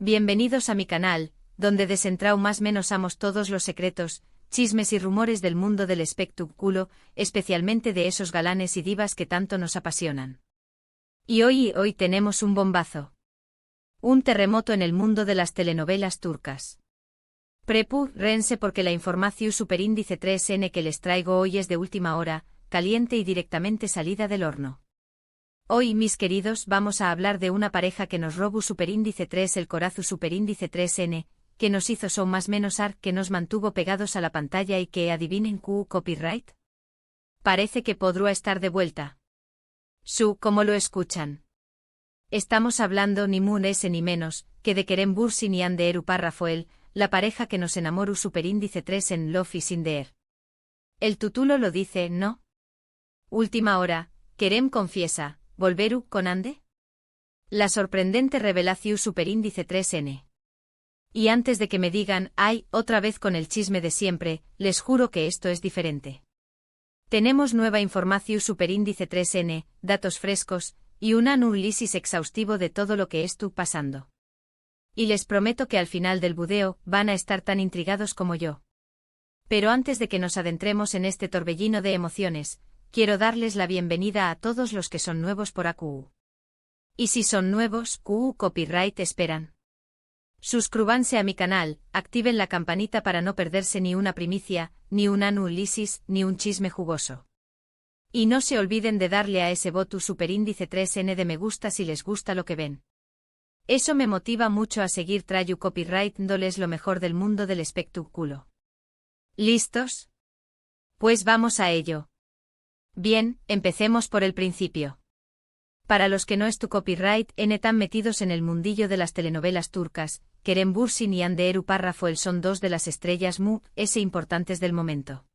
Bienvenidos a mi canal, donde desentraumasamos todos los secretos, chismes y rumores del mundo del espectáculo, especialmente de esos galanes y divas que tanto nos apasionan. Y hoy tenemos un bombazo. Un terremoto en el mundo de las telenovelas turcas. Prepárense porque la información superíndice 3N que les traigo hoy es de última hora, caliente y directamente salida del horno. Hoy, mis queridos, vamos a hablar de una pareja que nos robó superíndice 3 el corazu superíndice 3N, que nos hizo son más menos ar, que nos mantuvo pegados a la pantalla y que, adivinen Q copyright. Parece que podrá estar de vuelta. Como lo escuchan. Estamos hablando ni más ni menos, que de Kerem Bürsin y Hande Erupar Rafael, la pareja que nos enamoró superíndice 3 en Love is in the Air. El título lo dice, ¿no? Última hora, Kerem confiesa, ¿volveru con Hande? La sorprendente revelación superíndice 3N. Y antes de que me digan, ay, otra vez con el chisme de siempre, les juro que esto es diferente. Tenemos nueva información superíndice 3N, datos frescos, y un análisis exhaustivo de todo lo que estuvo pasando. Y les prometo que al final del video, van a estar tan intrigados como yo. Pero antes de que nos adentremos en este torbellino de emociones, quiero darles la bienvenida a todos los que son nuevos por AQ. Y si son nuevos, Q copyright esperan. Suscríbanse a mi canal, activen la campanita para no perderse ni una primicia, ni un análisis, ni un chisme jugoso. Y no se olviden de darle a ese voto superíndice 3N de me gusta si les gusta lo que ven. Eso me motiva mucho a seguir trayendo copyright dándoles lo mejor del mundo del espectáculo. ¿Listos? Pues vamos a ello. Bien, empecemos por el principio. Para los que no es tu copyright tan metidos en el mundillo de las telenovelas turcas, Kerem Bürsin y Hande Erupar Rafael son dos de las estrellas importantes del momento.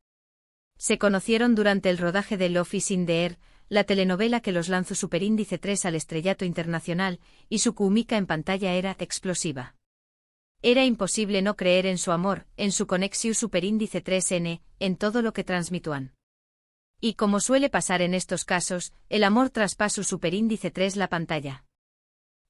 Se conocieron durante el rodaje de Love is in the Air, la telenovela que los lanzó superíndice 3 al estrellato internacional, y su química en pantalla era explosiva. Era imposible no creer en su amor, en su conexión superíndice 3N, en todo lo que transmitúan. Y como suele pasar en estos casos, el amor traspasó superíndice 3 la pantalla.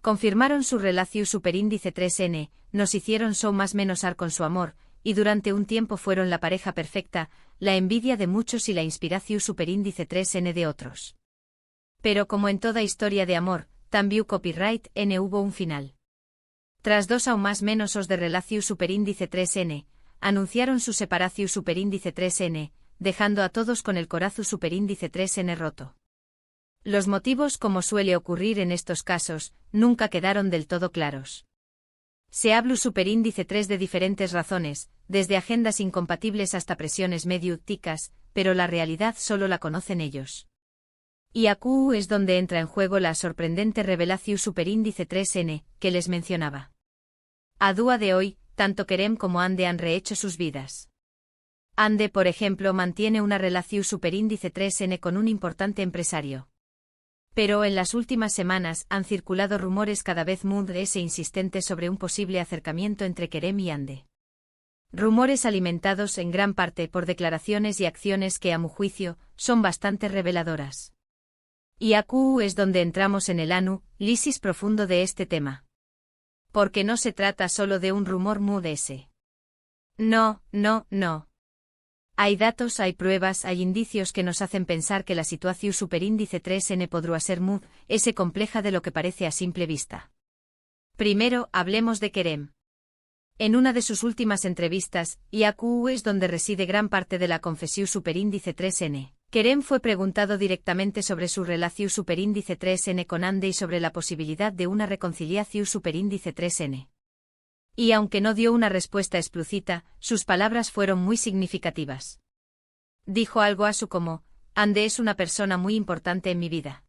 Confirmaron su relación superíndice 3N, nos hicieron so más menos ar con su amor, y durante un tiempo fueron la pareja perfecta, la envidia de muchos y la inspiración superíndice 3N de otros. Pero como en toda historia de amor, también copyright N hubo un final. Tras 2 aún más menos os de relación superíndice 3N, anunciaron su separación superíndice 3N, dejando a todos con el corazu superíndice 3N roto. Los motivos, como suele ocurrir en estos casos, nunca quedaron del todo claros. Se habló superíndice 3 de diferentes razones, desde agendas incompatibles hasta presiones mediáticas, pero la realidad solo la conocen ellos. Y AQ es donde entra en juego la sorprendente revelación superíndice 3N, que les mencionaba. A día de hoy, tanto Kerem como Hande han rehecho sus vidas. Hande, por ejemplo, mantiene una relación superíndice 3N con un importante empresario. Pero en las últimas semanas han circulado rumores cada vez más insistentes sobre un posible acercamiento entre Kerem y Hande. Rumores alimentados en gran parte por declaraciones y acciones que, a mi juicio, son bastante reveladoras. Y AQ es donde entramos en el análisis profundo de este tema. Porque no se trata solo de un rumor ese. No. Hay datos, hay pruebas, hay indicios que nos hacen pensar que la situación superíndice 3N podrá ser ese compleja de lo que parece a simple vista. Primero, hablemos de Kerem. En una de sus últimas entrevistas, y AQ es donde reside gran parte de la confesión superíndice 3N, Kerem fue preguntado directamente sobre su relación superíndice 3N con Hande y sobre la posibilidad de una reconciliación superíndice 3N. Y aunque no dio una respuesta explícita, sus palabras fueron muy significativas. Dijo algo así como, Hande es una persona muy importante en mi vida.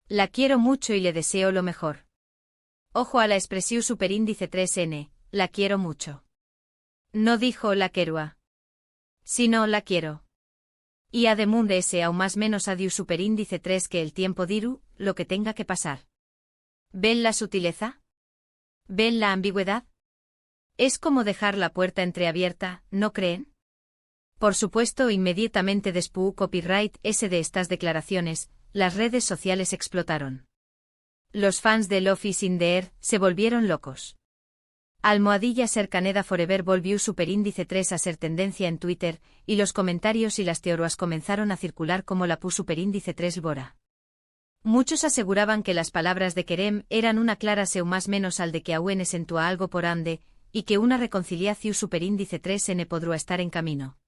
La quiero mucho y le deseo lo mejor. Ojo a la expresión superíndice 3N, la quiero mucho. No dijo la quiero. Sino la quiero. Y además de ese aún más menos adiós superíndice 3 que el tiempo diru, lo que tenga que pasar. ¿Ven la sutileza? ¿Ven la ambigüedad? Es como dejar la puerta entreabierta, ¿no creen? Por supuesto, inmediatamente después copyright ese de estas declaraciones, las redes sociales explotaron. Los fans de Love is in the Air se volvieron locos. Almohadilla ser Caneda Forever volvió superíndice 3 a ser tendencia en Twitter, y los comentarios y las teorías comenzaron a circular como la pu superíndice 3 Bora. Muchos aseguraban que las palabras de Kerem eran una clara seu más menos al de que aún sentua algo por ande, y que una reconciliación superíndice 3n podrá estar en camino.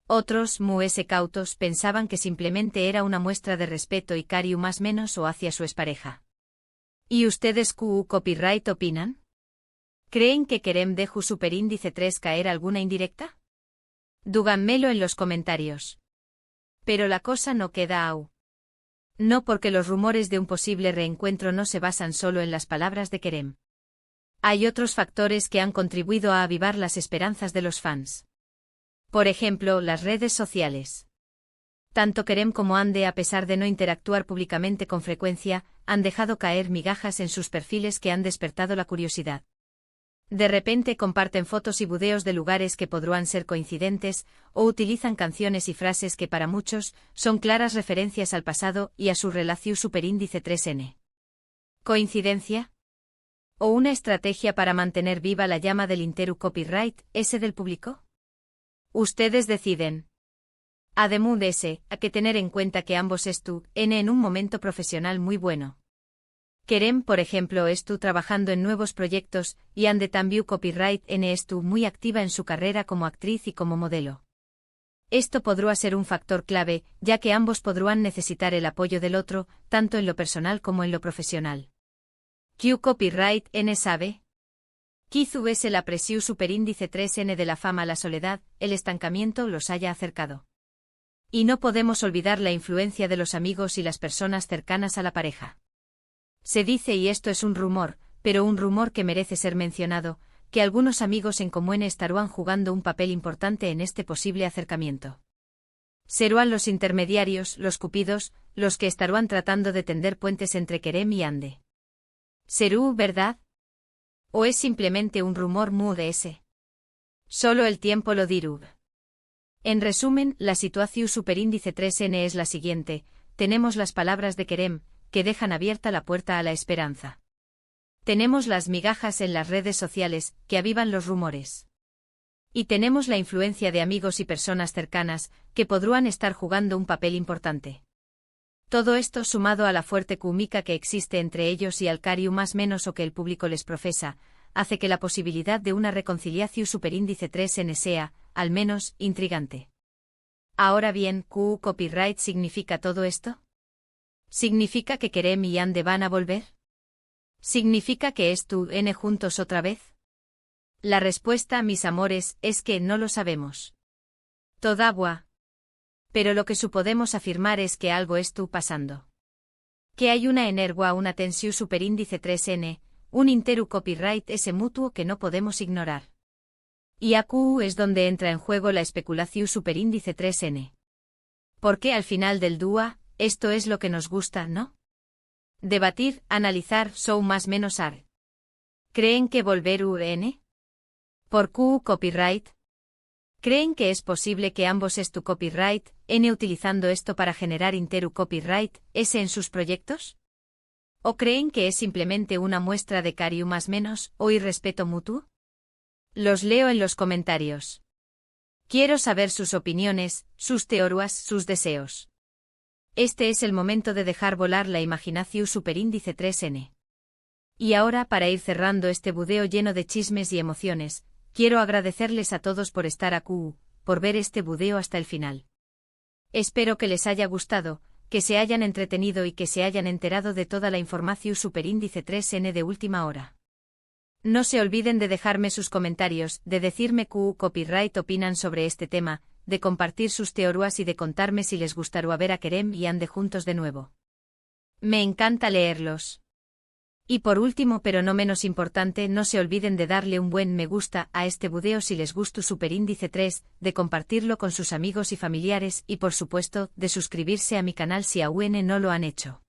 Otros, muese cautos, pensaban que simplemente era una muestra de respeto y cariño más menos o hacia su expareja. ¿Y ustedes copyright opinan? ¿Creen que Kerem deju superíndice 3 caer alguna indirecta? Díganmelo en los comentarios. Pero la cosa no queda aún. No, porque los rumores de un posible reencuentro no se basan solo en las palabras de Kerem. Hay otros factores que han contribuido a avivar las esperanzas de los fans. Por ejemplo, las redes sociales. Tanto Kerem como Ande, a pesar de no interactuar públicamente con frecuencia, han dejado caer migajas en sus perfiles que han despertado la curiosidad. De repente comparten fotos y videos de lugares que podrán ser coincidentes, o utilizan canciones y frases que para muchos son claras referencias al pasado y a su relación superíndice 3n. ¿Coincidencia? ¿O una estrategia para mantener viva la llama del interu copyright, ese del público? Ustedes deciden. Además de ese, hay que tener en cuenta que ambos están en un momento profesional muy bueno. Kerem, por ejemplo, estuvo trabajando en nuevos proyectos y Ande también copyright estuvo muy activa en su carrera como actriz y como modelo. Esto podrá ser un factor clave, ya que ambos podrán necesitar el apoyo del otro, tanto en lo personal como en lo profesional. ¿Q copyright n sabe? Quizú es la presión superíndice 3n de la fama a la soledad, el estancamiento los haya acercado. Y no podemos olvidar la influencia de los amigos y las personas cercanas a la pareja. Se dice, y esto es un rumor, pero un rumor que merece ser mencionado, que algunos amigos en común estarán jugando un papel importante en este posible acercamiento. Serán los intermediarios, los cupidos, los que estarán tratando de tender puentes entre Kerem y Ande. ¿Serú verdad? ¿O es simplemente un rumor de ese? Solo el tiempo lo dirá. En resumen, la situación superíndice 3n es la siguiente: tenemos las palabras de Kerem, que dejan abierta la puerta a la esperanza. Tenemos las migajas en las redes sociales, que avivan los rumores. Y tenemos la influencia de amigos y personas cercanas, que podrán estar jugando un papel importante. Todo esto, sumado a la fuerte química que existe entre ellos y al cariño más menos o que el público les profesa, hace que la posibilidad de una reconciliación superíndice 3n sea, al menos, intrigante. Ahora bien, ¿qué copyright significa todo esto? ¿Significa que Kerem y Ande van a volver? ¿Significa que están juntos otra vez? La respuesta, mis amores, es que no lo sabemos. Todavía. Pero lo que podemos afirmar es que algo está pasando. Que hay una una tensión superíndice 3n, un interu copyright ese mutuo que no podemos ignorar. Y aquí es donde entra en juego la especulación superíndice 3n. Porque al final del día, esto es lo que nos gusta, ¿no? Debatir, analizar, más menos ar. ¿Creen que volver UN? ¿Por Q copyright? ¿Creen que es posible que ambos tu copyright, N utilizando esto para generar interu copyright, S en sus proyectos? ¿O creen que es simplemente una muestra de cariño más menos, o irrespeto mutuo? Los leo en los comentarios. Quiero saber sus opiniones, sus teorías, sus deseos. Este es el momento de dejar volar la imaginación superíndice 3n. Y ahora, para ir cerrando este video lleno de chismes y emociones, quiero agradecerles a todos por estar aquí, por ver este video hasta el final. Espero que les haya gustado, que se hayan entretenido y que se hayan enterado de toda la información superíndice 3n de última hora. No se olviden de dejarme sus comentarios, de decirme qué copyright opinan sobre este tema, de compartir sus teorías y de contarme si les gustaría ver a Kerem y Ande juntos de nuevo. Me encanta leerlos. Y por último, pero no menos importante, no se olviden de darle un buen me gusta a este video si les gustó superíndice 3, de compartirlo con sus amigos y familiares y por supuesto, de suscribirse a mi canal si aún no lo han hecho.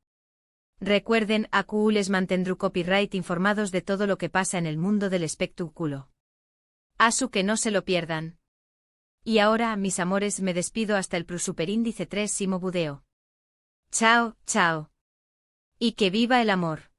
Recuerden, aquí les mantendré copyright informados de todo lo que pasa en el mundo del espectáculo. Asu que no se lo pierdan. Y ahora, mis amores, me despido hasta el superíndice 3 video. Chao, chao. Y que viva el amor.